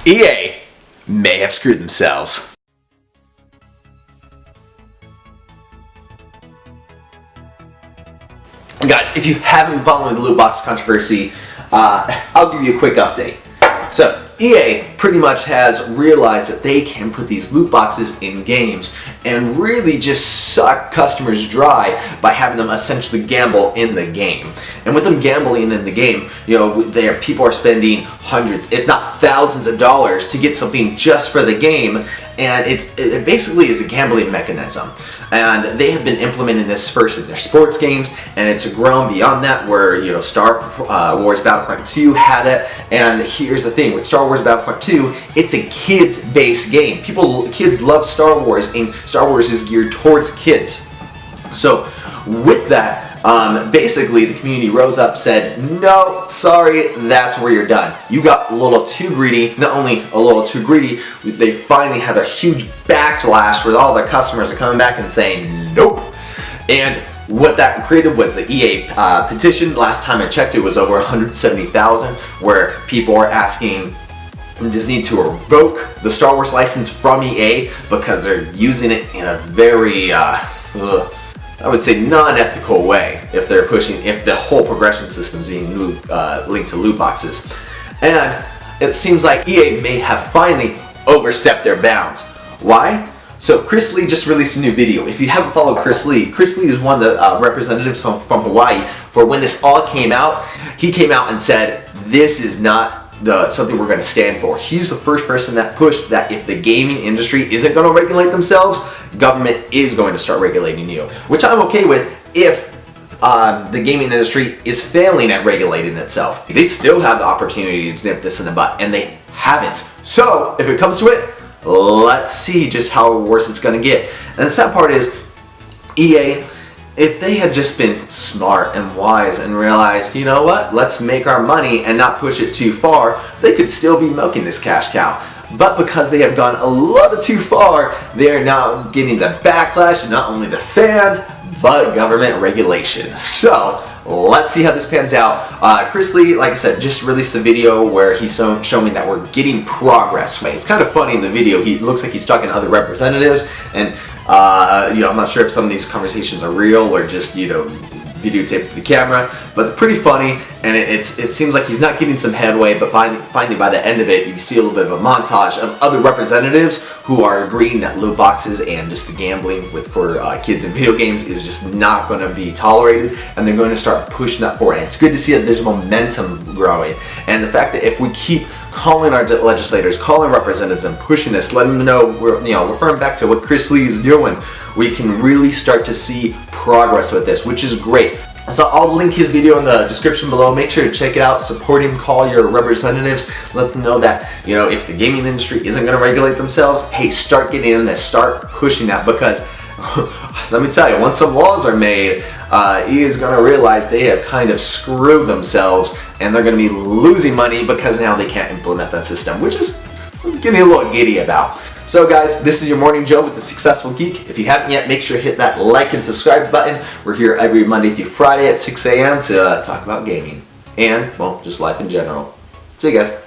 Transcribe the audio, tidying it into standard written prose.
EA may have screwed themselves. Guys, if you haven't been following the loot box controversy, I'll give you a quick update. So, EA pretty much has realized that they can put these loot boxes in games and really just suck customers dry by having them essentially gamble in the game. And with them gambling in the game, you know, people are spending hundreds, if not thousands of dollars to get something just for the game, and it basically is a gambling mechanism. And they have been implementing this first in their sports games, and it's grown beyond that, where, you know, Star Wars Battlefront II had it. And here's the thing, with Star Wars Battlefront II, it's a kids-based game. Kids love Star Wars, and Star Wars is geared towards kids. So with that, basically the community rose up, said, no, sorry, that's where you're done. You got a little too greedy. Not only a little too greedy, they finally had a huge backlash where all their customers are coming back and saying, nope. And what that created was the EA petition. Last time I checked, it was over 170,000, where people are asking Disney to revoke the Star Wars license from EA because they're using it in a very, I would say, non-ethical way if the whole progression system is being linked to loot boxes. And it seems like EA may have finally overstepped their bounds. Why? So Chris Lee just released a new video. If you haven't followed Chris Lee is one of the representatives from Hawaii. For when this all came out, he came out and said, this is not something we're going to stand for. He's the first person that pushed that if the gaming industry isn't going to regulate themselves, government is going to start regulating you. Which I'm okay with if the gaming industry is failing at regulating itself. They still have the opportunity to nip this in the butt, and they haven't. So if it comes to it, let's see just how worse it's going to get. And the sad part is, EA, if they had just been smart and wise and realized, you know what, let's make our money and not push it too far, they could still be milking this cash cow. But because they have gone a little too far, they are now getting the backlash of not only the fans, but government regulation. So let's see how this pans out. Chris Lee, like I said, just released a video where he's showing that we're getting progress. It's kind of funny in the video. He looks like he's talking to other representatives, and you know, I'm not sure if some of these conversations are real or just, you know, videotaped to the camera, but they're pretty funny, and it seems like he's not getting some headway, but finally by the end of it, you see a little bit of a montage of other representatives who are agreeing that loot boxes and just the gambling for kids in video games is just not going to be tolerated, and they're going to start pushing that forward. And it's good to see that there's momentum growing, and the fact that if we keep calling our legislators, calling representatives, and pushing this, letting them know we're, you know, referring back to what Chris Lee is doing, we can really start to see progress with this, which is great. So I'll link his video in the description below. Make sure to check it out, support him, call your representatives, let them know that, you know, if the gaming industry isn't going to regulate themselves, hey, start getting in this, start pushing that, because let me tell you, once some laws are made, EA is going to realize they have kind of screwed themselves, and they're going to be losing money because now they can't implement that system, which is getting a little giddy about. So guys, this is your Morning Joe with the Successful Geek. If you haven't yet, make sure to hit that like and subscribe button. We're here every Monday through Friday at 6 a.m. to talk about gaming and, well, just life in general. See you guys.